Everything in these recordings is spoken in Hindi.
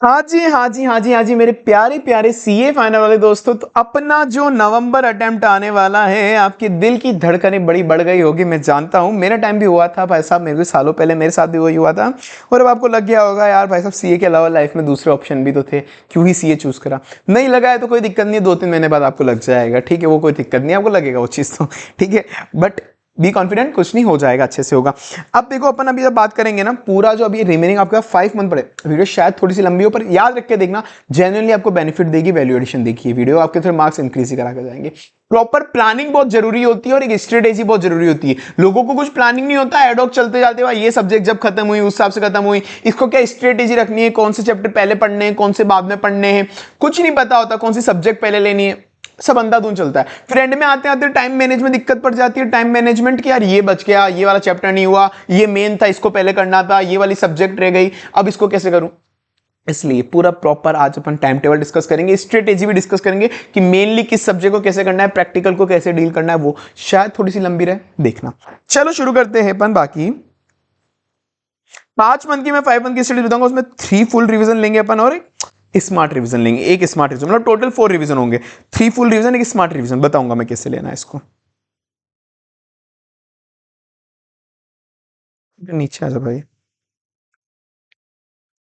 हाँ जी, हाँ जी, हाँ जी, हाँ जी, मेरे प्यारे प्यारे सीए फाइनल वाले दोस्तों, तो अपना जो नवंबर अटेम्प्ट आने वाला है, आपके दिल की धड़कनें बड़ी बढ़ गई होगी, मैं जानता हूँ। मेरा टाइम भी हुआ था भाई साहब, मेरे भी सालों पहले मेरे साथ भी वही हुआ था। और अब आपको लग गया होगा यार भाई साहब, सीए के अलावा लाइफ में दूसरे ऑप्शन भी तो थे, क्यों ही सीए चूज करा। नहीं लगा है तो कोई दिक्कत नहीं है, 2-3 महीने बाद आपको लग जाएगा, ठीक है, वो कोई दिक्कत नहीं, आपको लगेगा वो चीज़ तो, ठीक है। बट बी कॉन्फिडेंट, कुछ नहीं, हो जाएगा, अच्छे से होगा। अब देखो, अपन अभी जब बात करेंगे ना, पूरा जो अभी रिमेनिंग आपका 5 मंथ पड़े, वीडियो शायद थोड़ी सी लंबी हो, पर याद रख के देखना, जेन्युइनली आपको बेनिफिट देगी, वैल्यू एडिशन देखिए वीडियो, आपके थोड़े मार्क्स इंक्रीज ही करा के जाएंगे। प्रॉपर प्लानिंग बहुत जरूरी होती है और एक स्ट्रेटेजी बहुत जरूरी होती है। लोगों को कुछ प्लानिंग नहीं होता, एडॉक चलते जाते हुए, ये सब्जेक्ट जब खत्म हुई उस हिसाब से खत्म हुई, इसको क्या स्ट्रेटेजी रखनी है, कौन से चैप्टर पहले पढ़ने हैं, कौन से बाद में पढ़ने हैं, कुछ नहीं पता होता, कौन सी सब्जेक्ट पहले लेनी है, सब अंधाधुंध चलता है। फिर एंड में आते आते टाइम मैनेजमेंट में दिक्कत पड़ जाती है, टाइम मैनेजमेंट की, यार ये बच गया, ये वाला चैप्टर नहीं हुआ, ये मेन था इसको पहले करना था, ये वाली सब्जेक्ट रह गई, अब इसको कैसे करूं। इसलिए पूरा प्रॉपर आज अपन टाइम टेबल डिस्कस करेंगे, स्ट्रेटेजी भी डिस्कस करेंगे कि मेनली किस सब्जेक्ट को कैसे करना है, प्रैक्टिकल को कैसे डील करना है, वो शायद थोड़ी सी लंबी रहे, देखना। चलो शुरू करते हैं अपन। बाकी 5 मंथ की मैं 5 मंथ की स्टडी बताऊंगा, उसमें 3 फुल रिवीजन लेंगे अपन और एक स्मार्ट रिवीजन लेंगे, एक स्मार्ट रिवीजन, मतलब टोटल 4 रिवीजन होंगे। 3 फुल रिवीजन, एक स्मार्ट रिवीजन, बताऊंगा मैं कैसे लेना है इसको। नीचे आ जा भाई।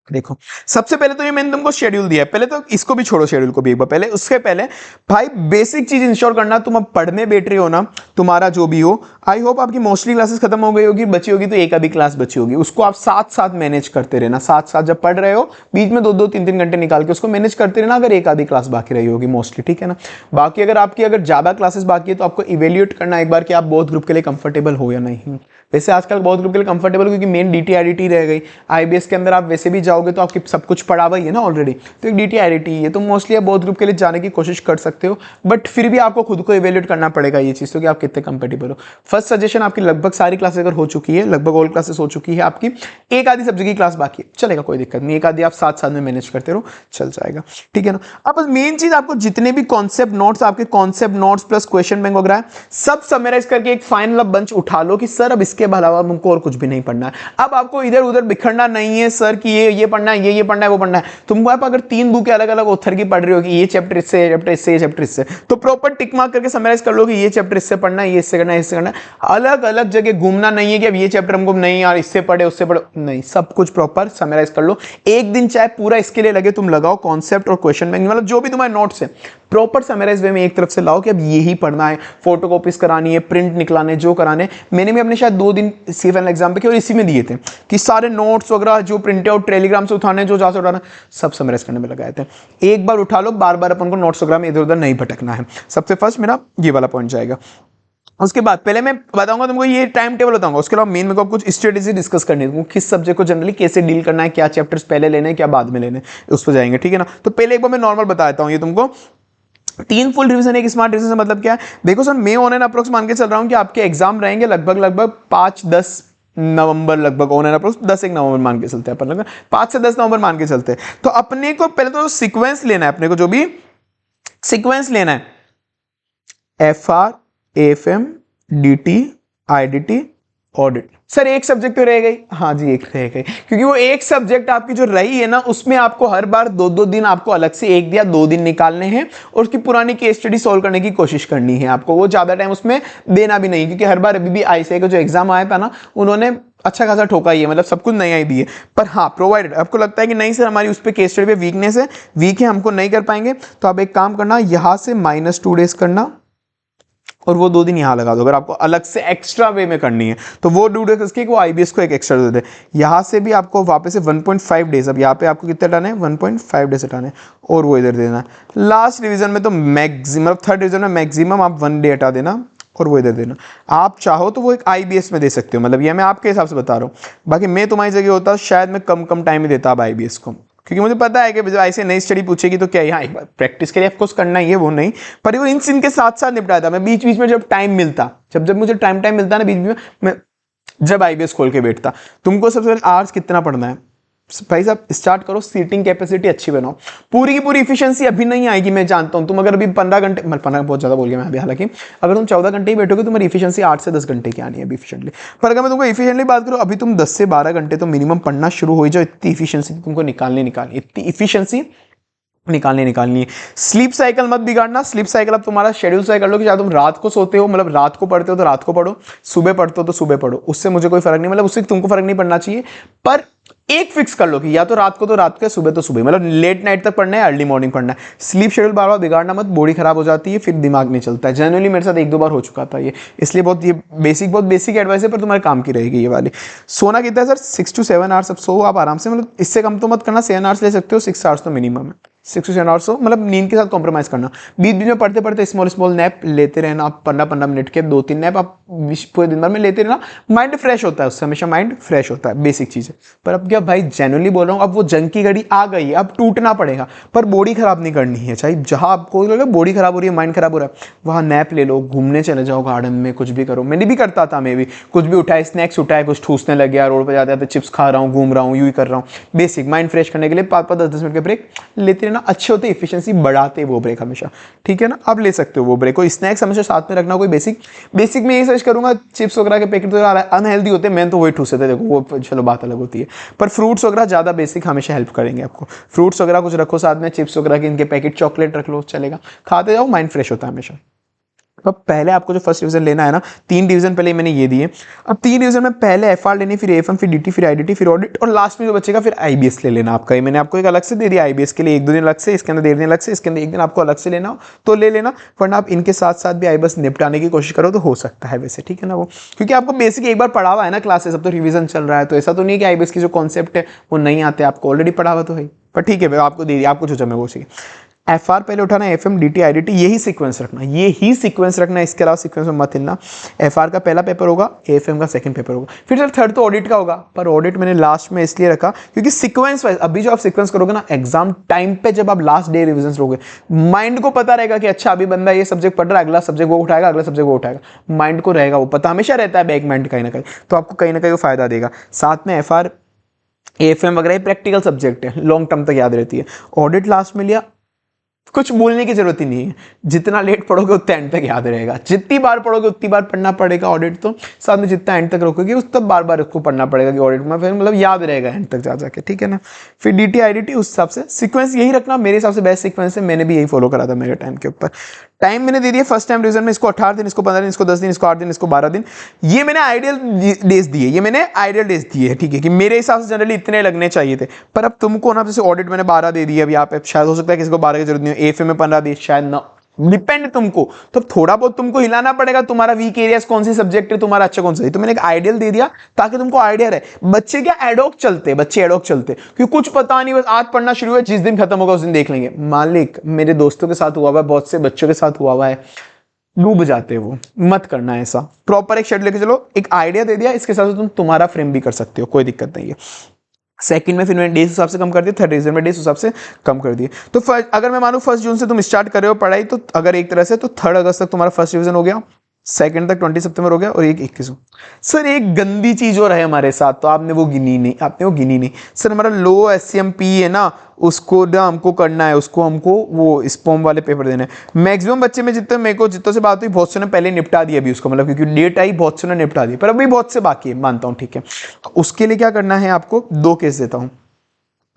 देखो, सबसे पहले तो ये मैंने तुमको शेड्यूल दिया है, पहले तो इसको भी छोड़ो, शेड्यूल को भी एक बार पहले, उसके पहले भाई बेसिक चीज इंश्योर करना, तुम अब पढ़ने बैठ रहे हो ना, तुम्हारा जो भी हो, आई होप आपकी मोस्टली क्लासेस खत्म हो गई होगी, बची होगी तो एक आधी क्लास बची होगी, उसको आप साथ साथ मैनेज करते रहना, साथ साथ जब पढ़ रहे हो बीच में 2-2, 3-3 घंटे निकाल के उसको मैनेज करते रहना, अगर एक आधी क्लास बाकी रही होगी मोस्टली, ठीक है ना। बाकी अगर आपकी अगर ज्यादा क्लासेस बाकी है तो आपको इवेल्युएट करना एक बार कि आप बहुत ग्रुप के लिए कंफर्टेबल हो या नहीं। वैसे आजकल बहुत ग्रुप के लिए कंफर्टेबल, क्योंकि मेन डीटी आईडीटी रह गई, आईबीएस के अंदर आप वैसे भी जाओगे तो आपकी सब कुछ पढ़ा हुआ ही है ना ऑलरेडी, तो एक डीटी आईडीटी है, तो मोस्टली आप बहुत ग्रुप के लिए जाने की कोशिश कर सकते हो, बट फिर भी आपको खुद को इवेल्युएट करना पड़ेगा ये चीज़ तो, कि आप कितने कंफर्टेबल हो। फर्स्ट सजेशन, आपकी लगभग सारी क्लासेस अगर हो चुकी है, लगभग ऑल क्लासेस हो चुकी है आपकी, एक आधी सब्जेक्ट की क्लास बाकी है, चलेगा, कोई दिक्कत नहीं, एक आधी आप साथ साथ में मैनेज करते रहो, चल जाएगा, ठीक है ना। अब मेन चीज, आपको जितने भी कॉन्सेप्ट नोट्स, आपके concept notes plus question bank वगैरह सब समराइज करके एक फाइनल बंच उठा लो कि सर अब इसके अलावा हमको और कुछ भी नहीं पढ़ना है। अब आपको इधर उधर बिखरना नहीं है सर कि ये पढ़ना है, ये पढ़ना है, वो पढ़ना है। तुमको आप अगर 3 बुक अलग अलग ऑथर की पढ़ रहे हो कि ये चैप्टर इससे, ये चैप्टर इससे, ये चैप्टर इससे, तो प्रॉपर टिक मार्क करके समराइज कर लो कि ये चैप्टर इससे पढ़ना है, ये इससे करना है, इससे करना है। अलग अलग जगह घूमना नहीं है कि अब ये चैप्टर हमको नहीं यार इससे पढ़े उससे पढ़ो, नहीं, सब कुछ प्रॉपर समराइज कर लो। एक दिन चाहे पूरा इसके लिए लगे, तुम लगाओ कॉन्सेप्ट और क्वेश्चन बैंक, मतलब जो भी तुम्हारे नोट्स है प्रॉपर समराइज वे में एक तरफ से लाओ कि अब यही पढ़ना है, फोटोकॉपीज करानी है, प्रिंट निकलाने, जो कराने। मैंने भी अपने शायद 2 दिन सी फाइनल एग्जाम पे किए और इसी में दिए थे कि सारे नोट्स वगैरह जो प्रिंट आउट टेलीग्राम से उठाने, जो जहाँ से उठाना, सब समराइज करने में लगाए थे। एक बार उठा लो, बार बार अपन को नोट्स वगैरह में इधर उधर नहीं भटकना है। सबसे फर्स्ट मेरा ये वाला पॉइंट जाएगा। उसके बाद पहले मैं बताऊंगा तुमको, ये टाइम टेबल बताऊंगा, उसके अलावा मेन मेरे को कुछ स्ट्रेटेजी डिस्कस करनी है, किस सब्जेक्ट को जनरली कैसे डील करना है, क्या चैप्टर्स पहले लेने हैं, क्या बाद में लेने, उस पर जाएंगे, ठीक है ना। तो पहले एक बार मैं नॉर्मल बता देता हूँ ये तुमको। 3 फुल रिवीजन, एक स्मार्ट रिवीजन, मतलब क्या है, देखो सर, मैं ऑन एंड अप्रोक्स मान के चल रहा हूं कि आपके एग्जाम रहेंगे लगभग 5-10 नवंबर, लगभग ऑन एंड अप्रोक्स 10-1 नवंबर मान के चलते हैं अपन, लगभग 5 से 10 नवंबर मान के चलते हैं। तो अपने को पहले तो सीक्वेंस लेना है, अपने को जो भी सीक्वेंस लेना है, FR AFM DT IDT audit. Sir एक सब्जेक्ट तो रह गई, हाँ जी एक रह गई, क्योंकि वो एक सब्जेक्ट आपकी जो रही है ना, उसमें आपको हर बार 2-2 दिन आपको अलग से 1 या 2 दिन निकालने हैं और उसकी पुरानी केस स्टडी सॉल्व करने की कोशिश करनी है आपको। वो ज्यादा टाइम उसमें देना भी नहीं, क्योंकि हर बार अभी भी ICAI का जो एग्जाम आया था ना, उन्होंने अच्छा खासा ठोका ही है, मतलब सब कुछ नई आई दी है। पर हाँ, प्रोवाइडेड आपको लगता है कि नहीं सर हमारी उस पर केस स्टडी पे वीकनेस है, वीक है, हमको नहीं कर पाएंगे, तो आप एक काम करना, यहां से -2 डेज करना और वो 2 दिन यहां लगा दो। अगर आपको अलग से एक्स्ट्रा वे में करनी है तो वो 2 डेज इसके, वो IBS को एक एक्स्ट्रा दे दे। यहां से भी आपको वापस से 1.5 डेज, अब यहाँ पे आपको कितने हटाने हैं, 1.5 डेज हटाने हैं, और वो इधर देना है। लास्ट रिवीजन में तो मैक्सिमम, थर्ड रिवीजन में मैक्सिमम आप 1 डे हटा देना और वो इधर देना। आप चाहो तो वो एक IBS में दे सकते हो, मतलब ये मैं आपके हिसाब से बता रहा हूँ। बाकी मैं तुम्हारी जगह होता शायद मैं कम टाइम ही देता अब IBS को, क्योंकि मुझे पता है कि जब ऐसे नई स्टडी पूछेगी तो क्या यहाँ एक बार प्रैक्टिस के लिए ऑफकोर्स करना ही है, वो नहीं, पर वो इन के साथ साथ निपटाता। मैं बीच बीच में जब टाइम मिलता, जब मुझे टाइम मिलता ना बीच बीच में, मैं जब IBS खोल के बैठता। तुमको सबसे पहले आवर्स कितना पढ़ना है, भाई साहब स्टार्ट करो, सीटिंग कैपेसिटी अच्छी बनाओ। पूरी की पूरी इफिशिएंसी अभी नहीं आएगी, मैं जानता हूं। तुम अगर अभी 15 घंटे, मतलब 15 बहुत ज्यादा बोल गया मैं अभी, हालांकि अगर तुम 14 घंटे ही बैठोगे तुम्हारी इफिशिएंसी 8 से 10 घंटे की आनी है अभी इफिशिएंटली। पर अगर मैं तुमको इफिशिएंटली बात करूं, अभी तुम 10 से 12 घंटे तो मिनिमम पढ़ना शुरू हो जाओ। इतनी इफिशिएंसी तुमको निकालनी, इतनी इफिशिएंसी निकालनी है। स्लीप साइकिल मत बिगाड़ना। स्लीप साइकिल अब तुम्हारा शेड्यूल साइकिल लो कि चाहे तुम रात को सोते हो, मतलब रात को पढ़ते हो तो रात को पढ़ो, सुबह पढ़ते हो तो सुबह पढ़ो, उससे मुझे कोई फर्क नहीं, मतलब उससे तुमको फर्क नहीं पड़ना चाहिए। पर एक फिक्स कर लो कि या तो रात को तो रात के, सुबह तो सुबह, मतलब लेट नाइट तक पढ़ना है, अर्ली मॉर्निंग पढ़ना है। स्लीप शेड्यूल बार बार बिगाड़ना मत, बॉडी खराब हो जाती है, फिर दिमाग नहीं चलता है। जनरली मेरे साथ 1-2 बार हो चुका था ये, इसलिए बहुत बेसिक एडवाइस है, पर तुम्हारे काम की रहेगी ये वाली। सोना कितना है सर? 6 to 7 hours. अब सो आप आराम से, मतलब इससे कम तो मत करना, 7 आवर्स ले सकते हो, 6 आवर्स तो मिनिमम है। 6 to 7 आवर्स हो, मतलब नींद के साथ कॉम्प्रोमाइज करना। बीच बीच में पढ़ते पढ़ते स्मॉल नैप लेते रहना, आप 15-15 मिनट के 2-3 नैप आप पूरे दिन भर में लेते रहना। माइंड फ्रेश होता है उससे, हमेशा माइंड फ्रेश होता है, बेसिक चीज़ है। पर अब क्या भाई, जेन्युइनली बोल रहा हूँ, अब वो जंग की घड़ी आ गई है, अब टूटना पड़ेगा, पर बॉडी खराब नहीं करनी है। चाहे जहाँ आपको लगे बॉडी खराब हो रही है, माइंड खराब हो रहा है, वहाँ नैप ले लो, घूमने चले जाओ गार्डन में, कुछ भी करो। मैंने भी करता था, मैं भी कुछ भी उठाए, स्नैक्स उठाए, कुछ ठूसने लग गया, रोड पर जाते जाते चिप्स खा रहा हूँ, घूम रहा हूँ, यूँ ही कर रहा हूँ। बेसिक माइंड फ्रेश करने के लिए 5-5, 10-10 मिनट के ब्रेक लेते रहना, अच्छे होते, एफिशिएंसी बढ़ाते वो ब्रेक हमेशा, ठीक है ना। आप ले सकते हो वो ब्रेक। कोई स्नैक्स हमेशा साथ में रखना। कोई बेसिक में यही सर्च करूंगा, चिप्स वगैरह के पैकेट तो अनहेल्दी होते हैं, मैं तो वही ठूसे थे, देखो वो चलो बात अलग होती है, पर फ्रूट्स वगैरह ज़्यादा बेसिक हमेशा हेल्प करेंगे आपको। फ्रूट्स वगैरह कुछ रखो साथ में, चिप्स वगैरह के इनके पैकेट, चॉकलेट रख लो, चलेगा, खाते जाओ, माइंड फ्रेश होता है हमेशा। अब पहले आपको जो फर्स्ट डिवीजन लेना है ना, 3 डिवीजन पहले मैंने ये दिए। अब 3 डिवीजन में पहले एफआर लेनी, फिर एफएम, फिर डीटी, फिर आईडीटी, फिर ऑडिट, और लास्ट में जो बचेगा फिर आईबीएस ले लेना आपका। ये मैंने आपको एक अलग से दे दिया आईबीएस के लिए, 1-2 दिन अलग से, इसके अंदर 1.5 दिन अलग से, इसके अंदर 1 दिन आपको अलग से लेना हो तो ले लेना, वरना आप इनके साथ साथ भी आईबीएस निपटाने की कोशिश करो तो हो सकता है वैसे, ठीक है ना। वो क्योंकि आपको बेसिक एक बार पढ़ा हुआ है ना क्लासेस, अब तो रिविजन चल रहा है, तो ऐसा तो नहीं है कि आईबीएस की जो कॉन्सेप्ट है वो नहीं आते, आपको ऑलरेडी पढ़ा हुआ तो है। पर ठीक है, आपको दे दिया, आपको जो जमे वो चाहिए। एफआर पहले उठाना, एफएम, डीटी, आईडीटी, यही सीक्वेंस रखना, इसके अलावा सीक्वेंस में मत हिलना। एफआर का पहला पेपर होगा, एफएम का सेकंड पेपर होगा, फिर सर थर्ड तो ऑडिट का होगा, पर ऑडिट मैंने लास्ट में इसलिए रखा क्योंकि सीक्वेंस वाइज, अभी जो आप सीक्वेंस करोगे ना एग्जाम टाइम पे, जब आप लास्ट डे रिविजन लोगे, माइंड को पता रहेगा कि अच्छा अभी बंदा ये सब्जेक्ट पढ़ रहा है, अगला सब्जेक्ट वो उठाएगा, अगला सब्जेक्ट वो उठाएगा, माइंड को रहेगा वो पता, हमेशा रहता है बैक माइंड कहीं ना कहीं, तो आपको कहीं ना कहीं वो फायदा देगा। साथ में एफआर, एफएम वगैरह प्रैक्टिकल सब्जेक्ट है, लॉन्ग टर्म तक याद रहती है। ऑडिट लास्ट में लिया, कुछ बोलने की जरूरत ही नहीं है, जितना लेट पढ़ोगे उतना एंड तक याद रहेगा, जितनी बार पढ़ोगे उतनी बार पढ़ना पड़ेगा ऑडिट, तो साथ में जितना एंड तक रोकोगे उतना बार बार उसको पढ़ना पड़ेगा कि ऑडिट में फिर मतलब याद रहेगा एंड तक जा जाके, ठीक है ना। फिर डीटी, आईडीटी, उस हिसाब से सीक्वेंस यही रखना, मेरे हिसाब से बेस्ट सीक्वेंस है, मैंने भी यही फॉलो करा था मेरे टाइम के ऊपर। टाइम मैंने दे दिया फर्स्ट टाइम रिविजन में, इसको 18 दिन, इसको 15 दिन, इसको 10 दिन, इसको 8 दिन, इसको 12 दिन, ये मैंने आइडियल डेज दिए, ठीक है, कि मेरे हिसाब से जनरली इतने लगने चाहिए थे। पर अब तुमको ना, जैसे ऑडिट मैंने 12 दे दिए, अब यहाँ पे शायद हो सकता है किसी को 12 की जरूरत नहीं हो, एफए में 15 दी, शायद ना, डिपेंड तुमको, तो थोड़ा बहुत तुमको हिलाना पड़ेगा, तुम्हारा वीक एरियाज कौन सी सब्जेक्ट है, तुम्हारा अच्छा कौन सा है, तो मैंने एक आइडियल दे दिया ताकि तुमको आइडिया रहे। बच्चे क्या एडॉक चलते, क्योंकि कुछ पता नहीं, बस आज पढ़ना शुरू हुआ, जिस दिन खत्म होगा उस दिन देख लेंगे। मालिक, मेरे दोस्तों के साथ हुआ हुआ है, बहुत से बच्चों के साथ हुआ हुआ है, डूब जाते वो, मत करना ऐसा। प्रॉपर एक शेड्यूल लेके चलो, एक आइडिया दे दिया, इसके साथ तुम तुम्हारा फ्रेम भी कर सकते हो, कोई दिक्कत नहीं है। सेकंड में फिर मैंने डेज हिसाब से कम कर दिया, थर्ड रिविजन में डेज हिसाब से कम कर दिए। तो अगर मैं मानूं 1 जून से तुम स्टार्ट कर रहे हो पढ़ाई, तो अगर एक तरह से तो 3 अगस्त तक तुम्हारा फर्स्ट रिविजन हो गया, सेकंड तक 20 सितंबर हो गया, और 21 सर एक गंदी चीज और है हमारे साथ, तो आपने वो गिनी नहीं सर। हमारा लो एससीएमपी है ना, उसको ना हमको करना है, उसको हमको वो स्पॉम वाले पेपर देने हैं। मैक्सिमम बच्चे में जितने मेरे को जितनों से बात हुई, बहुत से ने पहले निपटा दिया अभी उसको, मतलब क्योंकि डेट आई, बहुत से ने निपटा दी, पर अभी बहुत से बाकी है, मानता हूँ, ठीक है। उसके लिए क्या करना है आपको, 2 केस देता हूँ।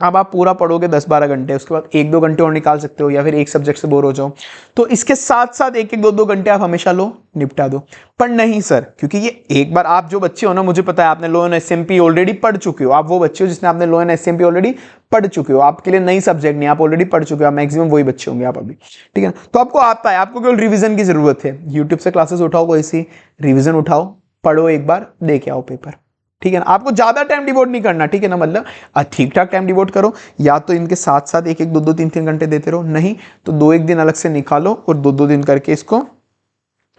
अब आप पूरा पढ़ोगे 10-12 घंटे, उसके बाद 1-2 घंटे और निकाल सकते हो, या फिर एक सब्जेक्ट से बोर हो जाओ, तो इसके साथ साथ 1-1, 2-2 घंटे आप हमेशा लो, निपटा दो। पर नहीं सर, क्योंकि ये एक बार आप जो बच्चे हो ना, मुझे पता है आपने लो एंड एसएमपी ऑलरेडी पढ़ चुके हो, आप वो बच्चे हो जिसने आपने लो एंड एसएमपी ऑलरेडी पढ़ चुके हो, आपके लिए नई सब्जेक्ट नहीं, आप ऑलरेडी पढ़ चुके हो, मैक्सिमम वही बच्चे होंगे आप अभी, ठीक है। तो आपको आता है, आपको केवल रिविजन की जरूरत है। यूट्यूब से क्लासेस उठाओ, कोई सी रिविजन उठाओ, पढ़ो, एक बार देख आओ पेपर, ठीक है ना। आपको ज्यादा टाइम डिवोट नहीं करना, ठीक है ना, मतलब ठीक ठाक टाइम डिवोट करो, या तो इनके साथ साथ 1-1, 2-2, 3-3 घंटे देते रहो, नहीं तो 2-1 दिन अलग से निकालो और 2-2 दिन करके इसको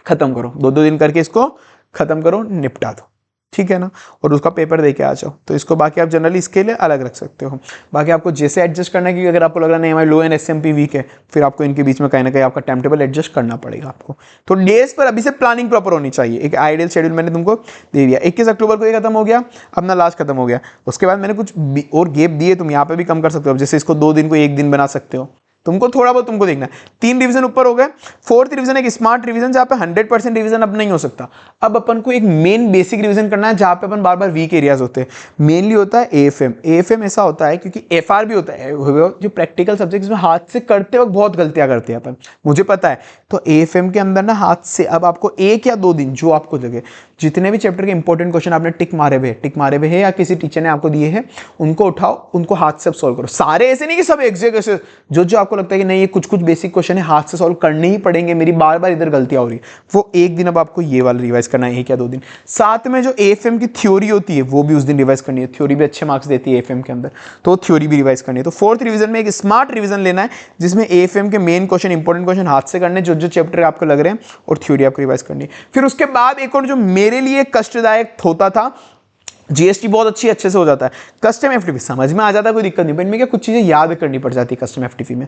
खत्म करो, 2-2 दिन करके इसको खत्म करो, निपटा दो, ठीक है ना, और उसका पेपर दे के आ जाओ। तो इसको बाकी आप जनरली इसके लिए अलग रख सकते हो। बाकी आपको जैसे एडजस्ट करना है, क्योंकि अगर आपको लग रहा है नहीं हमारे लो एंड एसएमपी वीक है, फिर आपको इनके बीच में कहीं ना कहीं आपका टाइम टेबल एडजस्ट करना पड़ेगा आपको। तो डेज पर अभी से प्लानिंग प्रॉपर होनी चाहिए। एक आइडियल शेड्यूल मैंने तुमको दे दिया। 21 अक्टूबर को ये खत्म हो गया, अपना लास्ट खत्म हो गया। उसके बाद मैंने कुछ और गैप दिए, तुम यहाँ पे भी कम कर सकते हो। जैसे इसको 2 दिन को 1 दिन बना सकते हो, तुमको थोड़ा बहुत तुमको देखना है। 3 रिवीजन ऊपर हो गए। 4th रिवीजन एक स्मार्ट रिवीजन, जहां पे 100% रिवीजन अब नहीं हो सकता। अब अपन को एक मेन बेसिक रिवीजन करना है, जहां पे अपन बार बार वीक एरियाज होते हैं। मेनली होता है एएफएम। एएफएम ऐसा होता है क्योंकि एफआर भी होता है, जो प्रैक्टिकल सब्जेक्ट्स में हाथ से करते वक्त बहुत गलतियां करते हैं अपन, मुझे पता है। तो एएफएम के अंदर ना हाथ से अब आपको 1 या 2 दिन जो आपको लगे, जितने भी चैप्टर के इंपॉर्टेंट क्वेश्चन आपने टिक मारे हुए हैं या किसी टीचर ने आपको दिए हैं, उनको उठाओ, उनको हाथ से सॉल्व करो। सारे ऐसे नहीं कि सब एक जगह से, जो आपको लगता है कि नहीं ये कुछ बेसिक क्वेश्चन है हाथ से सॉल्व करने ही पड़ेंगे, मेरी बार बार इधर गलतियां हो रही है, वो 1 दिन अब आपको ये वाला रिवाइज करना है, 1 या 2 दिन। साथ में जो एएफएम की थ्योरी होती है वो भी उस दिन रिवाइज करनी है। थ्योरी भी अच्छे मार्क्स देती है एएफएम के अंदर, तो थ्योरी भी रिवाइज करनी है। तो 4th रिवीजन में एक स्मार्ट रिवीजन लेना है, जिसमें एएफएम के मेन क्वेश्चन, इंपॉर्टेंट क्वेश्चन हाथ से करने, जो चैप्टर आपको लग रहे हैं, और थ्योरी आपको रिवाइज करनी है। फिर उसके बाद एक और जो मेरे लिए कष्टदायक होता था, जीएसटी बहुत अच्छे से हो जाता है, कस्टम एफटीपी समझ में आ जाता है, कोई दिक्कत नहीं, पर इनमें क्या कुछ चीजें याद करनी पड़ जाती है कस्टम एफटीपी में।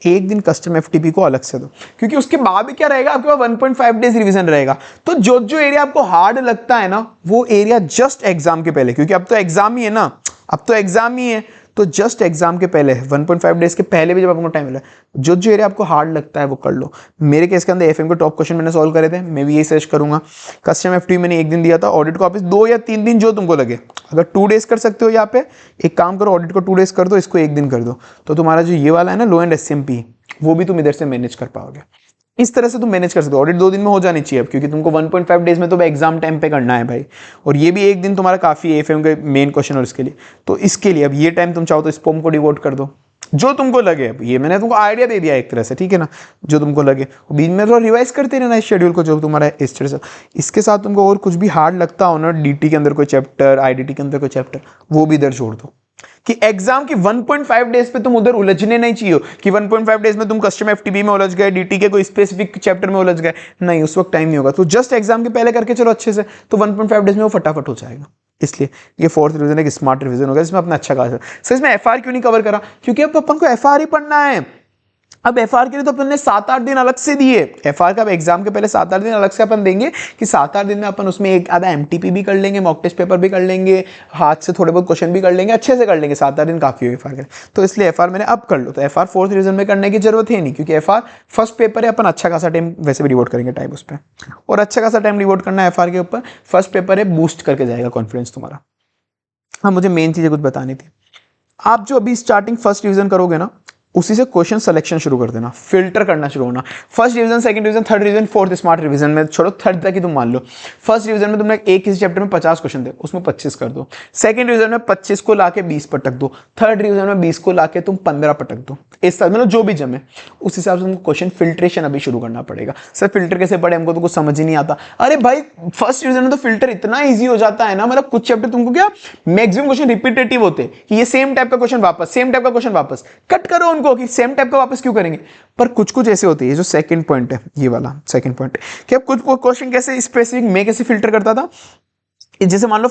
एक दिन कस्टम एफटीपी को अलग से दो, क्योंकि उसके बाद क्या रहेगा, आपके पास 1.5 डेज रिवीजन रहेगा। तो जो एरिया आपको हार्ड लगता है ना, वो एरिया जस्ट एग्जाम के पहले, क्योंकि अब तो एग्जाम ही है ना, अब तो एग्जाम ही है, तो जस्ट एग्जाम के पहले 1.5 डेज के पहले भी जब आपको टाइम मिला, जो एरिया आपको हार्ड लगता है वो कर लो। मेरे केस के अंदर एफएम के टॉप क्वेश्चन मैंने सॉल्व करे थे, मैं भी यही सजेस्ट करूंगा। कस्टम एफटी मैंने 1 दिन दिया था, ऑडिट को वापस 2 या 3 दिन जो तुमको लगे। अगर 2 डेज कर सकते हो, यहाँ पे एक काम करो, ऑडिट को 2 डेज कर दो, इसको 1 दिन कर दो, तो तुम्हारा जो ये वाला है ना लो एंड एसएमपी, वो भी तुम इधर से मैनेज कर पाओगे। इस तरह से तुम मैनेज कर सकते हो। ऑडिट 2 दिन में हो जानी चाहिए अब, क्योंकि तुमको 1.5 डेज में तो एग्जाम टाइम पे करना है भाई, और ये भी 1 दिन तुम्हारा काफी है एफएम के मेन क्वेश्चन और इसके लिए। तो इसके लिए अब ये टाइम तुम चाहो तो स्पोम को डिवोट कर दो, जो तुमको लगे। अब ये मैंने तुमको आइडिया दे दिया एक तरह से, ठीक है ना, जो तुमको लगे। बीच में थोड़ा रिवाइज करते रहना इस शेड्यूल को, जो तुम्हारा है इस तरह से। इसके साथ तुमको और कुछ भी हार्ड लगता हो ना, डीटी के अंदर कोई चैप्टर, आईडीटी के अंदर कोई चैप्टर, वो भी इधर छोड़ दो, कि एग्जाम की 1.5 डेज पे तुम उधर उलझने नहीं चाहिए कि 1.5 डेज में तुम कस्टम एफटीपी में उलझ गए, डीटी के कोई स्पेसिफिक चैप्टर में उलझ गए, नहीं, उस वक्त टाइम नहीं होगा। तो जस्ट एग्जाम के पहले करके चलो अच्छे से, तो 1.5 डेज में वो फटाफट हो जाएगा। इसलिए ये 4th रिवीजन एक स्मार्ट रिवीजन होगा, इसमें अपना अच्छा खासा। सर इसमें एफआर क्यों नहीं कवर करा, क्योंकि अब अपन को एफआर ही पढ़ना है। अब एफआर के लिए तो अपन ने 7-8 दिन अलग से दिए। एफआर का एग्जाम के पहले 7-8 दिन अलग से अपन देंगे, कि 7-8 दिन में अपन उसमें एक आधा एमटीपी भी कर लेंगे, मॉक टेस्ट पेपर भी कर लेंगे, हाथ से थोड़े बहुत क्वेश्चन भी कर लेंगे, अच्छे से कर लेंगे। 7-8 दिन काफी हो एफआर के लिए, तो इसलिए एफआर मैंने अब कर लो। तो एफआर 4th रिवीजन में करने की जरूरत है नहीं, क्योंकि एफआर फर्स्ट पेपर है, अपन अच्छा खासा टाइम वैसे भी डिवोट करेंगे टाइम उस पर, और अच्छा खासा टाइम डिवोट करना है एफआर के ऊपर। फर्स्ट पेपर है, बूस्ट करके जाएगा कॉन्फिडेंस तुम्हारा। हाँ, मुझे मेन चीजें कुछ बतानी थी। आप जो अभी स्टार्टिंग फर्स्ट रिवीजन करोगे ना, उसी से क्वेश्चन सिलेक्शन शुरू कर देना, फिल्टर करना शुरू होना। First revision, second revision, third revision, fourth smart revision में छोड़ो, थर्ड तक ही तुम मान लो। फर्स्ट रिवीजन में तुमने एक किसी चैप्टर में 50 क्वेश्चन थे, उसमें 25 कर दो। सेकंड रिवीजन में 25 को लाके 20 पटक दो। थर्ड रिवीजन में 20 को लाके तुम 15 पटक दो। इस तरह मतलब जो भी जमे, उस हिसाब से तुमको क्वेश्चन फिल्ट्रेशन अभी शुरू करना पड़ेगा। सर फिल्टर कैसे पढ़े, हमको तो कुछ समझ ही नहीं आता। अरे भाई फर्स्ट रिवीजन में तो फिल्टर इतना ईजी हो जाता है ना, मतलब कुछ चैप्टर तुमको क्या मैक्सिमम क्वेश्चन रिपीटेटिव होते हैं, कि ये सेम टाइप का क्वेश्चन वापस, सेम टाइप का क्वेश्चन वापस, कट करो उनको कि सेम टाइप का वापस क्यों करेंगे। पर कुछ कुछ ऐसे होते हैं, जो सेकंड पॉइंट है, ये वाला सेकंड पॉइंट है, कि अब कुछ क्वेश्चन कैसे स्पेसिफिक मैं कैसे फिल्टर करता था। जैसे मान लो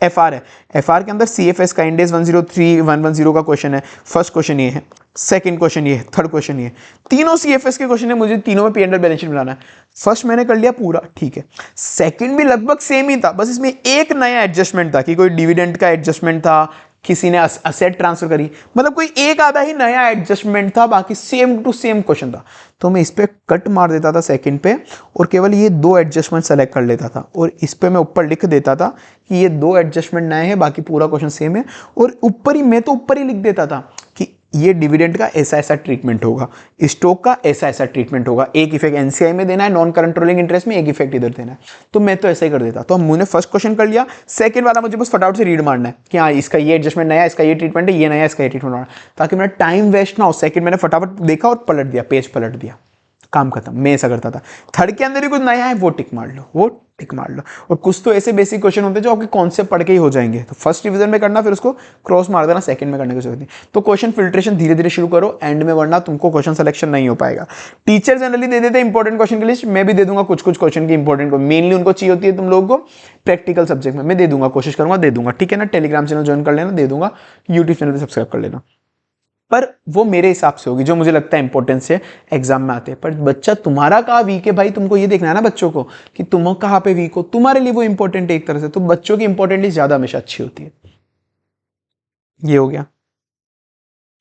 एफआर है, एफआर के अंदर सीएफएस का इंडेक्स 103-110 का क्वेश्चन है। फर्स्ट क्वेश्चन ये है, सेकंड क्वेश्चन ये है, थर्ड क्वेश्चन ये है, तीनों सीएफएस के क्वेश्चन है, मुझे तीनों में पी&एल बैलेंस शीट बनाना है। फर्स्ट मैंने कर लिया पूरा, ठीक है। सेकंड भी लगभग सेम ही था, बस इसमें एक नया एडजस्टमेंट था, कि कोई डिविडेंड का एडजस्टमेंट था, किसी ने असेट ट्रांसफर करी, मतलब कोई एक आधा ही नया एडजस्टमेंट था, बाकी सेम टू सेम क्वेश्चन था। तो मैं इस पे कट मार देता था सेकंड पे, और केवल ये 2 एडजस्टमेंट सेलेक्ट कर लेता था, और इस पे मैं ऊपर लिख देता था कि ये 2 एडजस्टमेंट नए हैं, बाकी पूरा क्वेश्चन सेम है। और ऊपर ही मैं तो ऊपर ही लिख देता था कि ये डिविडेंड का ऐसा ऐसा ट्रीटमेंट होगा, स्टॉक का ऐसा ऐसा ट्रीटमेंट होगा, एक इफेक्ट एनसीआई में देना है, नॉन कंट्रोलिंग इंटरेस्ट में एक इफेक्ट इधर देना है। तो मैं तो ऐसा ही कर देता। तो मैंने फर्स्ट क्वेश्चन कर लिया, सेकंड वाला मुझे बस फटाफट से रीड मारना है कि हाँ इसका ये एडजस्टमेंट नया, इसका ये ट्रीटमेंट है, ये नया, इसका ये ट्रीटमेंट होना, ताकि मेरा टाइम वेस्ट ना हो। सेकंड मैंने फटाफट देखा और पलट दिया, पेज पलट दिया, काम खत्म। मैं ऐसा करता था। थर्ड के अंदर भी कुछ नया है, वो टिक मार लो, वो टिक मार लो। और कुछ तो ऐसे बेसिक क्वेश्चन होते हैं जो आपके कॉन्सेप्ट पढ़ के ही हो जाएंगे, तो फर्स्ट रिवीजन में करना, फिर उसको क्रॉस मार देना, सेकंड में करने की जरूरत नहीं। तो क्वेश्चन फिल्ट्रेशन धीरे धीरे शुरू करो, एंड में वरना तुमको क्वेश्चन सिलेक्शन नहीं हो पाएगा। टीचर जनरली दे देते हैं इंपॉर्टेंट क्वेश्चन की लिस्ट, मैं भी दे दूंगा कुछ कुछ क्वेश्चन की इंपॉर्टेंट, मेनली उनको चाहिए होती है तुम लोगों को प्रैक्टिकल सब्जेक्ट में, मैं दे दूंगा, कोशिश करूंगा दे दूंगा, ठीक है ना। टेलीग्राम चैनल ज्वाइन कर लेना, दे दूंगा, यूट्यूब चैनल पर सब्सक्राइब कर लेना। पर वो मेरे हिसाब से होगी जो मुझे लगता है इंपॉर्टेंस है एग्जाम में आते हैं। पर बच्चा तुम्हारा कहाँ वीक है भाई, तुमको ये देखना है ना बच्चों को कि तुम कहाँ पे वीक हो, तुम्हारे लिए वो इंपॉर्टेंट है एक तरह से। तो बच्चों की इंपॉर्टेंट लिस्ट ज्यादा हमेशा अच्छी होती है। ये हो गया।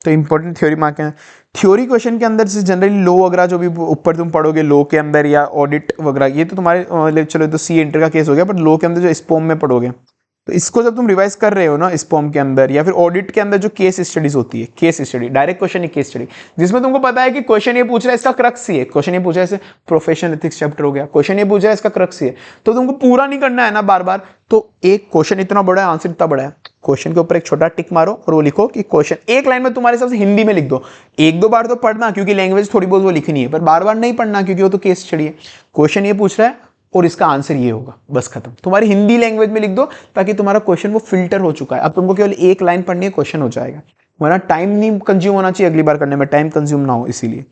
तो इंपॉर्टेंट थ्योरी मार्क है। थ्योरी क्वेश्चन के अंदर से जनरली लो वगैरह जो भी ऊपर तुम पढ़ोगे लो के अंदर या ऑडिट वगैरह, ये तो तुम्हारे चलो तो सी इंटर का केस हो गया, पर लो के अंदर जो स्पोम में पढ़ोगे, तो इसको जब तुम रिवाइज कर रहे हो ना स्पॉम के अंदर या फिर ऑडिट के अंदर, जो केस स्टडीज होती है, केस स्टडी डायरेक्ट क्वेश्चन है केस स्टडी, जिसमें तुमको पता है कि क्वेश्चन ये पूछ रहा है इसका क्रक्स ही है, क्वेश्चन ये पूछा है जैसे प्रोफेशनल एथिक्स चैप्टर हो गया, क्वेश्चन ये पूछा है इसका क्रक्स ही है, तो तुमको पूरा नहीं करना है ना बार बार। तो एक क्वेश्चन इतना बड़ा है, आंसर इतना बड़ा है, क्वेश्चन के ऊपर एक छोटा टिक मारो और वो लिखो कि क्वेश्चन एक लाइन में तुम्हारे हिसाब से हिंदी में लिख दो। एक दो बार तो पढ़ना क्योंकि लैंग्वेज थोड़ी बहुत वो लिखनी है, पर बार बार नहीं पढ़ना क्योंकि वो तो केस स्टडी है। क्वेश्चन ये पूछ रहा है और इसका आंसर ये होगा, बस खत्म। तुम्हारी हिंदी लैंग्वेज में लिख दो ताकि तुम्हारा क्वेश्चन वो फिल्टर हो चुका है, अब तुमको केवल एक लाइन पढ़नी है, क्वेश्चन हो जाएगा। वरना टाइम नहीं कंज्यूम होना चाहिए, अगली बार करने में टाइम कंज्यूम ना हो, इसीलिए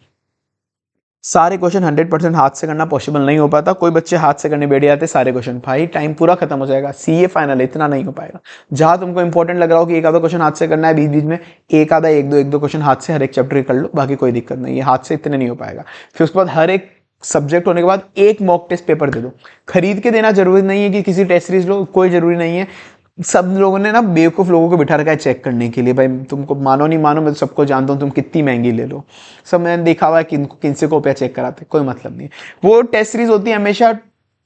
सारे क्वेश्चन 100% हाथ से करना पॉसिबल नहीं हो पाता। कोई बच्चे हाथ से करने बैठ जाते सारे क्वेश्चन, भाई टाइम पूरा खत्म हो जाएगा, सीए फाइनल है, इतना नहीं हो पाएगा। जहां तुमको इंपॉर्टेंट लग रहा हो कि एक आधा क्वेश्चन हाथ से करना है, बीच बीच में एक आधा एक दो क्वेश्चन हाथ से हर एक चैप्टर कर लो, बाकी कोई दिक्कत नहीं है, हाथ से इतने नहीं हो पाएगा। फिर उसके बाद हर एक सब्जेक्ट होने के बाद एक मॉक टेस्ट पेपर दे दो, खरीद के देना जरूरी नहीं है कि किसी टेस्ट सीरीज लो, कोई जरूरी नहीं है। सब लोगों ने ना बेवकूफ लोगों को बिठा रखा है चेक करने के लिए, भाई तुमको मानो नहीं मानो मैं तो सबको जानता हूँ, तुम कितनी महंगी ले लो, सब मैंने देखा हुआ है किनसे कॉपियां चेक कराते, कोई मतलब नहीं है। वो टेस्ट सीरीज होती है हमेशा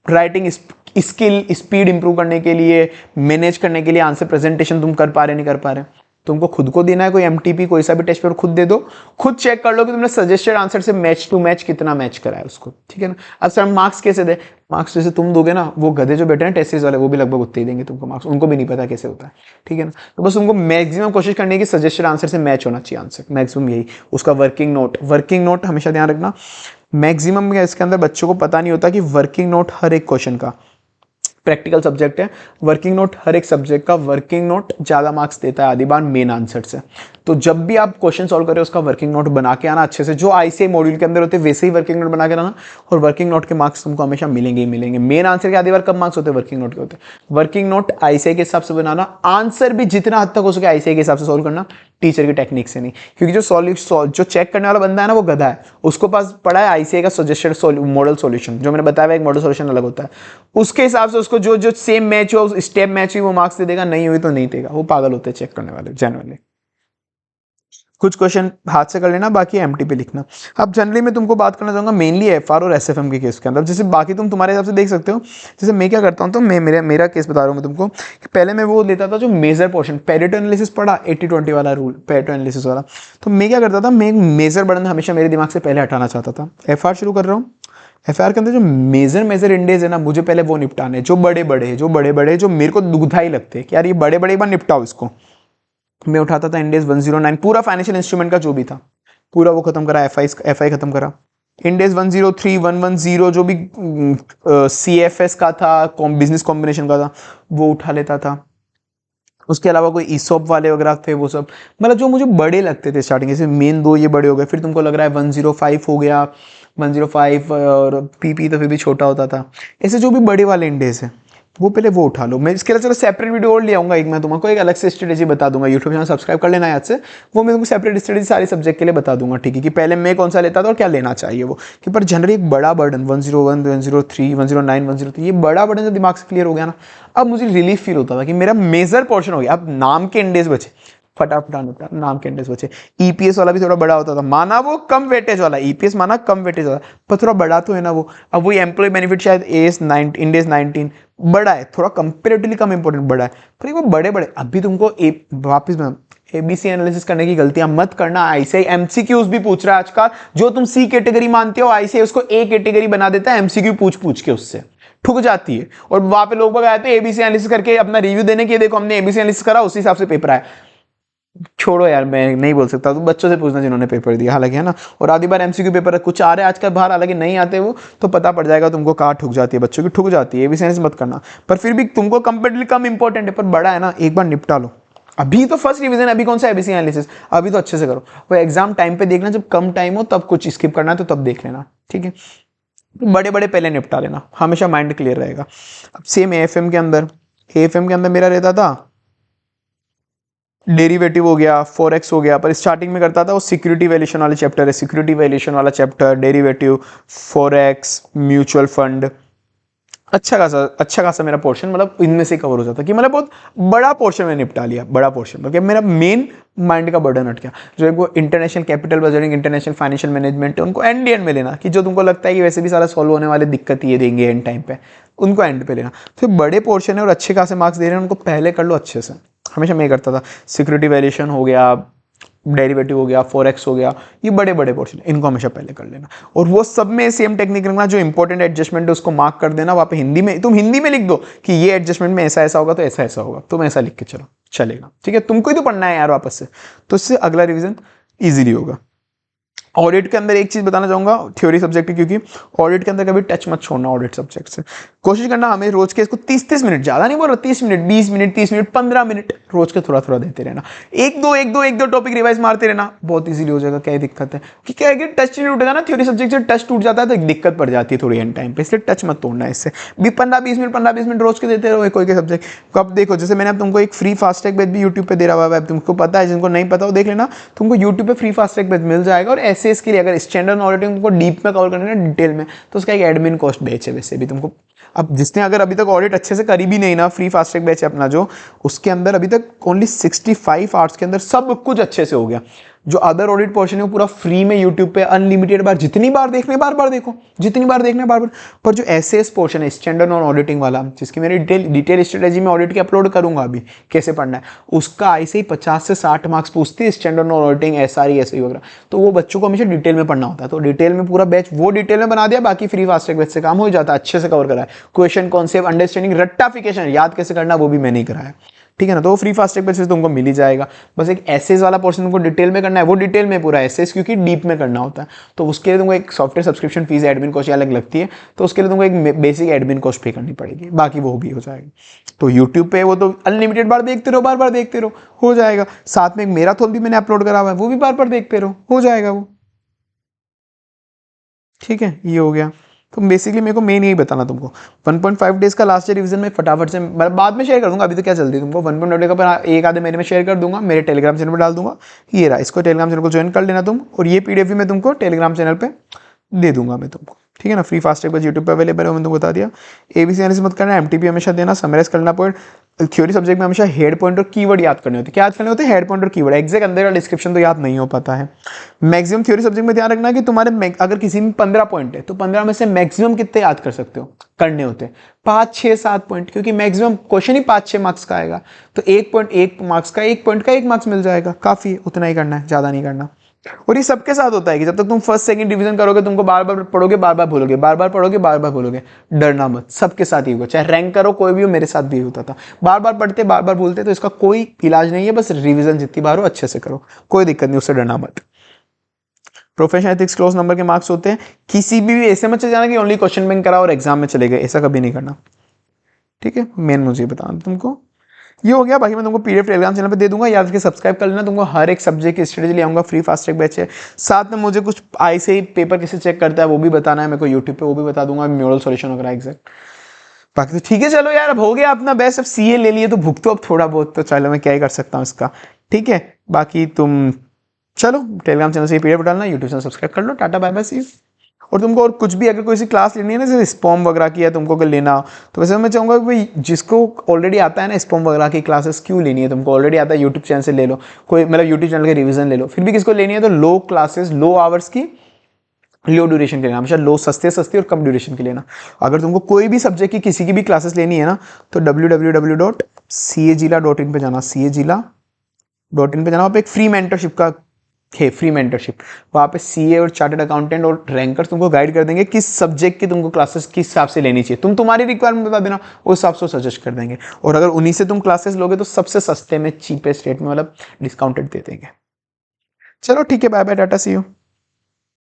राइटिंग स्किल स्पीड इंप्रूव करने के लिए, मैनेज करने के लिए, आंसर प्रेजेंटेशन तुम कर पा रहे नहीं कर पा रहे, तुमको खुद को देना है। कोई एमटीपी कोई सा भी टेस्ट पेपर खुद दे दो, खुद चेक कर लो कि तुमने सजेस्टेड आंसर से मैच टू मैच कितना मैच करा है उसको, ठीक है ना। अब सर मार्क्स कैसे दे, मार्क्स जैसे तुम दोगे ना, वो गधे जो बैठे हैं टेस्ट सीरीज वाले वो भी लगभग उतने ही देंगे तुमको मार्क्स, उनको भी नहीं पता कैसे होता है, ठीक है ना। तो बस तुमको मैक्सिमम कोशिश करनी है कि सजेस्टेड आंसर से मैच होना चाहिए आंसर, मैक्सिमम यही। उसका वर्किंग नोट हमेशा ध्यान रखना। मैक्सिमम इसके अंदर बच्चों को पता नहीं होता कि वर्किंग नोट हर एक क्वेश्चन का, प्रैक्टिकल सब्जेक्ट है, वर्किंग नोट हर एक सब्जेक्ट का वर्किंग नोट ज्यादा मार्क्स देता है आधी बार मेन आंसर से। तो जब भी आप क्वेश्चन सॉल्व करें उसका वर्किंग नोट बना के आना अच्छे से, जो आईसीआई मॉड्यूल के अंदर होते हैं वैसे ही वर्किंग नोट बना के आना, और वर्किंग नोट के मार्क्स तुमको हमेशा मिलेंगे ही मिलेंगे। मेन आंसर के आधी बार कम मार्क्स होते हैं, वर्किंग नोट के होते हैं। वर्किंग नोट आईसीआई के हिसाब से बनाना, आंसर भी जितना हद तक हो सके आईसीआई के हिसाब से सॉल्व करना, टीचर की टेक्निक से नहीं, क्योंकि जो चेक करने वाला बंदा है ना वो गधा है, उसको पास पड़ा है आईसीआई का सजेस्टेड मॉडल सॉल्यूशन, जो मैंने बताया एक मॉडल सॉल्यूशन अलग होता है, उसके हिसाब से उसको जो जो सेम मैच हो स्टेप मैच हुई वो मार्क्स दे देगा, नहीं हुई तो नहीं देगा। वो पागल होते हैं चेक करने वाले जनरली। कुछ क्वेश्चन हाथ से कर लेना, बाकी एमटी पे लिखना। अब जनरली मैं तुमको बात करना चाहूंगा मेनली एफआर और एसएफएम के केस के अंदर, जैसे बाकी तुम तुम्हारे हिसाब से देख सकते हो। जैसे मैं क्या करता हूँ, तो मैं मेरा केस बता रहा हूँ तुमको कि पहले मैं वो लेता था जो मेजर पोर्शन, पेरेटो एनालिसिस पढ़ा 80-20 वाला रूल, पेरेटो एनालिसिस वाला। तो मैं क्या करता था, मैं मेजर बर्डन हमेशा मेरे दिमाग से पहले हटाना चाहता था। एफआर शुरू कर रहा हूँ, एफआर के अंदर जो मेजर इंडेज है ना, मुझे पहले वो निपटाने, जो बड़े बड़े जो मेरे को दुखदाई लगते हैं कि यार ये बड़े एक बार निपटाओ इसको। मैं उठाता था इंडेज 109, पूरा फाइनेंशियल इंस्ट्रूमेंट का जो भी था पूरा वो खत्म करा, एफआई खत्म करा। इंडेज 103, 110 जो भी सीएफएस का था, बिजनेस कॉम्बिनेशन का था, वो उठा लेता था। उसके अलावा कोई ईसॉप वाले वगैरह थे वो सब, मतलब जो मुझे बड़े लगते थे स्टार्टिंग, जैसे मेन दो ये बड़े हो गए, फिर तुमको लग रहा है 105 हो गया, 105 और पीपी तो फिर भी छोटा होता था। ऐसे जो भी बड़े वाले इंडेज है वो पहले वो उठा लो। मैं इसके लिए चलो सेपरेट वीडियो और ले आऊंगा एक, मैं तुमको एक अलग से स्ट्रेटेजी बता दूंगा, यूट्यूब चैनल सब्सक्राइब कर लेना याद से, वो मैं तुमको सेपरेट स्ट्रेटेजी सारे सब्जेक्ट के लिए बता दूंगा, ठीक है, कि पहले मैं कौन सा लेता था और क्या लेना चाहिए वो। कि पर जनरली एक बड़ा बर्डन 101, 103, 109, 103, ये बड़ा बर्डन जब दिमाग से क्लियर हो गया ना, अब मुझे रिलीफ फील होता था कि मेरा मेजर पोर्शन हो गया। अब नाम के इंडेज बचे, फटाफट निपटा, नाम के इंडेक्स बचे। ईपीएस वाला भी थोड़ा बड़ा होता था, माना वो कम वेटेज वाला, ईपीएस माना कम वेटेज वाला, पर थोड़ा बड़ा तो है ना वो। अब वही एम्प्लॉय बेनिफिट शायद इंडेक्स 19 बड़ा है, थोड़ा कंपेरेटिवली कम इंपॉर्टेंट बड़ा है, पर वो बड़े अभी तुमको वापिस एबीसी एनालिसिस करने की गलतियां मत करना। आईसीआई एमसीक्यूज भी पूछ रहा है आजकल, जो तुम सी कैटेगरी मानते हो आईसीआई उसको ए कैटेगरी बना देता है, एमसीक्यू पूछ के उससे ठुक जाती है। और वहां पे लोग आए थे एबीसी एनालिसिस करके अपना रिव्यू देने के, देखो हमने एबीसी एनालिसिस करा उसी हिसाब से पेपर आया। छोड़ो यार, मैं नहीं बोल सकता, तो बच्चों से पूछना जिन्होंने पेपर दिया, हालांकि है ना। और आधी बार एमसीक्यू पेपर कुछ आ रहा है आजकल बाहर, हालांकि नहीं आते वो, तो पता पड़ जाएगा तुमको कहाँ ठुक जाती है, बच्चों की ठुक जाती है, ये भी सेंस मत करना। पर फिर भी तुमको कंपेरेटिवली कम इंपॉर्टेंट है, पर बड़ा है ना, एक बार निपटा लो। अभी तो फर्स्ट रिवीजन, अभी कौन सा एबीसी एनालिसिस, अभी तो अच्छे से करो। वो एग्जाम टाइम पे देखना, जब कम टाइम हो तब कुछ स्किप करना है तो तब देख लेना, ठीक है। बड़े बड़े पहले निपटा लेना, हमेशा माइंड क्लियर रहेगा। अब सेम एएफएम के अंदर, एएफएम के अंदर मेरा रहता था डेरिवेटिव हो गया, फॉरेक्स हो गया, पर स्टार्टिंग में करता था वो सिक्योरिटी वैल्यूएशन वाला चैप्टर है, सिक्योरिटी वैल्यूएशन वाला chapter, derivative, forex, mutual fund, अच्छा खासा मेरा पोर्शन मतलब इनमें से कवर हो जाता कि मतलब बहुत बड़ा पोर्शन मैंने निपटा लिया, बड़ा पोर्शन, मतलब मेरा मेन माइंड का बर्डन हट गया। जो एक वो international capital budgeting, international financial management है, उनको एंड में लेना, कि जो तुमको लगता है कि वैसे भी सारा सॉल्व होने वाले दिक्कत ये देंगे एंड टाइम पे, उनको एंड पे लेना। तो बड़े पोर्शन है और अच्छे खासे मार्क्स दे रहे हैं, उनको पहले कर लो अच्छे से। हमेशा मैं करता था, सिक्योरिटी वैल्यूएशन हो गया, डेरिवेटिव हो गया, फॉरेक्स हो गया, ये बड़े बड़े पोर्शन, इनको हमेशा पहले कर लेना। और वो सब में सेम टेक्निक रखना, जो इंपॉर्टेंट एडजस्टमेंट है उसको मार्क कर देना, वहाँ पे हिंदी में, तुम हिंदी में लिख दो कि ये एडजस्टमेंट में ऐसा ऐसा होगा तो ऐसा ऐसा होगा, तुम ऐसा लिख के चलो, चलेगा, ठीक है। तुमको ही तो पढ़ना है यार वापस से, तो इससे अगला रिविजन ईजिली होगा। ऑडिट के अंदर एक चीज बताना चाहूंगा, थ्योरी सब्जेक्ट है, क्योंकि ऑडिट के अंदर कभी टच मत छोड़ना ऑडिट सब्जेक्ट से। कोशिश करना हमें रोज के इसको 30-30 मिनट, ज्यादा नहीं बोल रहा, 30 मिनट, 20 मिनट, 30 मिनट, 15 मिनट रोज के थोड़ा थोड़ा देते रहना। एक दो टॉपिक रिवाइज मारते रहना, बहुत इजीली हो जाएगा। क्या दिक्कत है कि क्या है कि टच नहीं टूटेगा ना, थ्योरी सब्जेक्ट से टच टूट जाता है तो दिक्कत पड़ जाती है थोड़ी एंड टाइम पे, इसलिए टच मत तोड़ना है इससे भी। 15-20 मिनट रोज के देते रहो कोई के सब्जेक्ट। कब देखो, जैसे मैंने अब तुमको एक फ्री फास्ट ट्रैक बैच भी यूट्यूब पे दे रहा हुआ है, तुमको पता है, जिनको नहीं पता वो देख लेना, तुमको यूट्यूब पे फ्री फास्ट ट्रैक बैच मिल जाएगा। और ऐसे इसके लिए अगर स्टैंडर्ड ऑडिटिंग तुमको डीप में कवर करना है डिटेल में, तो उसका एक एडमिन कॉस्ट बैच है वैसे भी तुमको। अब जिसने अगर अभी तक ऑडिट अच्छे से करी भी नहीं ना, फ्री फास्ट ट्रैक बैच है अपना जो, उसके अंदर अभी तक ओनली 65 आवर्स के अंदर सब कुछ अच्छे से हो गया। जो अदर ऑडिट पोर्शन है वो पूरा फ्री में यूट्यूब पे अनलिमिटेड बार, जितनी बार देखने बार बार देखो, जितनी बार देखना बार बार। पर जो एसएएस पोर्शन है स्टैंडर्ड ऑन ऑडिटिंग वाला, जिसकी मैंने डिटेल स्ट्रेटेजी में ऑडिट की अपलोड करूंगा अभी कैसे पढ़ना है, उसका ऐसे ही 50 से 60 मार्क्स पूछते हैं, standard on auditing, SRE, SI वगैरह। तो वो बच्चों को हमेशा डिटेल में पढ़ना होता है, तो डिटेल में पूरा बैच वो डिटेल में बना दिया, बाकी फ्री फास्ट ट्रैक बैच से काम हो जाता है, अच्छे से कवर करा है। क्वेश्चन कॉन्सेप्ट, अंडरस्टैंडिंग, रट्टाफिकेशन याद कैसे करना वो भी मैंने ही कराया, ठीक है ना। तो वो फ्री फास्ट ट्रैक बैच से तुमको मिल ही जाएगा। बस एक एसेज वाला पोर्शन तुमको डिटेल में करना है, वो डिटेल में पूरा एसेज, क्योंकि डीप में करना होता है, तो उसके लिए तुमको एक software subscription fees, admin cost अलग लगती है, तो उसके लिए तुमको एक बेसिक एडमिन कॉस्ट पे करनी पड़ेगी, बाकी वो भी हो जाएगी। तो यूट्यूब पे वो तो अनलिमिटेड बार देखते रहो, बार बार देखते रहो, हो जाएगा। साथ में एक मैराथन भी मैंने अपलोड करा हुआ है, वो भी बार बार देखते रहो, हो जाएगा वो, ठीक है। ये हो गया। तो बेसिकली मेरे को मेन यही बताना तुमको। 1.5 डेज का लास्ट ईयर रिवीजन में फटाफट से बाद में शेयर कर दूंगा, अभी तो क्या जल्दी तुमको 1.5 का पर एक आधे महीने में शेयर कर दूंगा, मेरे टेलीग्राम चैनल पर डाल दूंगा। ये रहा, इसको टेलीग्राम चैनल को ज्वाइन कर लेना तुम, और ये पीडीएफ भी मैं तुमको टेलीग्राम चैनल पे दे दूंगा मैं तुमको, ठीक है ना। फ्री फास्ट ट्रैक पर यूट्यूब पे अवेलेबल है, मैंने तुमको बता दिया। एबीसी एनालिसिस मत करना, एमटीपी हमेशा देना, समराइज करना पॉइंट। थ्योरी सब्जेक्ट में हमेशा हेड पॉइंट और कीवर्ड याद करने होते हैं। क्या याद करने होते हैं? हेड पॉइंट और कीवर्ड। एग्जैक्ट अंदर का डिस्क्रिप्शन तो याद नहीं हो पाता है। मैक्सिमम थ्योरी सब्जेक्ट में ध्यान रखना कि तुम्हारे अगर किसी में 15 पॉइंट है तो 15 में से मैक्सिमम कितने याद कर सकते हो, करने होते हैं 5, 6, 7 पॉइंट, क्योंकि मैक्सिमम क्वेश्चन ही 5-6 मार्क्स का आएगा। तो 1 पॉइंट 1 मार्क्स का, 1 पॉइंट का 1 मार्क्स मिल जाएगा, काफी, उतना ही करना है, ज्यादा नहीं करना। और ये सबके साथ होता है कि जब तक तुम फर्स्ट सेकंड डिवीजन करोगे, तुमको बार बार पढ़ोगे, बार बार भूलोगे, बार बार पढ़ोगे, बार बार भूलोगे। डरना मत, सबके साथ ही होगा, चाहे रैंक करो कोई भी हो, मेरे साथ भी होता था, बार बार पढ़ते बार बार भूलते। तो इसका कोई इलाज नहीं है, बस रिवीजन जितनी बार हो अच्छे से करो, कोई दिक्कत नहीं, उससे डरना मत। प्रोफेशनल एथिक्स क्लोज नंबर के मार्क्स होते हैं। किसी भी ऐसे मत जाना कि ओनली क्वेश्चन बैंक करा और एग्जाम में चले गए, ऐसा कभी नहीं करना, ठीक है। मेन मुझे बताना तुमको, ये हो गया। बाकी मैं तुमको पीडीएफ टेलीग्राम चैनल पे दे दूंगा, याद करके सब्सक्राइब कर लेना। तुमको हर एक सब्जेक्ट की स्ट्रेटेजी ले आऊंगा, फ्री फास्ट ट्रैक बैच है। साथ में मुझे कुछ ऐसे ही पेपर कैसे चेक करता है वो भी बताना है मेरे को यूट्यूब पे, वो भी बता दूंगा, मॉडल सॉल्यूशन वगैरह एग्जैक्ट। बाकी तो ठीक है, चलो यार, अब हो गया अपना बेस्ट। अब सीए ले लिए तो भुगतो अब थोड़ा बहुत, तो चलो मैं क्या ही कर सकता हूँ इसका, ठीक है। बाकी तुम चलो टेलीग्राम चैनल से पीडीएफ डालना, यूट्यूब चैनल सब्सक्राइब कर लो। Tata bye bye, see you. और तुमको और कुछ भी अगर कोई सी क्लास लेनी है ना, जैसे स्पॉम वगैरह की है तुमको अगर लेना हो, तो वैसे मैं चाहूँगा कि भाई जिसको ऑलरेडी आता है ना स्पॉम वगैरह की क्लासेस क्यों लेनी है, तुमको ऑलरेडी आता है यूट्यूब चैनल से ले लो, कोई मतलब यूट्यूब चैनल के रिवीजन ले लो। फिर भी किसको लेनी है तो लो क्लासेस, लो आवर्स की, लो ड्यूरेशन के लेना, हमेशा लो, सस्ते और कम ड्यूरेशन के लेना। अगर तुमको कोई भी सब्जेक्ट की किसी की भी क्लासेस लेनी है ना, तो www.cagila.in पे जाना, cagila.in पे जाना, वहाँ पे एक फ्री मेंटरशिप का है फ्री मेंटरशिप। वहाँ पे सीए और चार्टर्ड अकाउंटेंट और रैंकर्स तुमको गाइड कर देंगे किस सब्जेक्ट की तुमको क्लासेस किस हिसाब से लेनी चाहिए, तुम तुम्हारी रिक्वायरमेंट बता देना, उस हिसाब से सजेस्ट कर देंगे। और अगर उन्हीं से तुम क्लासेस लोगे तो सबसे सस्ते में, चीपेस्ट रेट में, मतलब डिस्काउंटेड दे देंगे। चलो ठीक है, bye bye, tata, see you.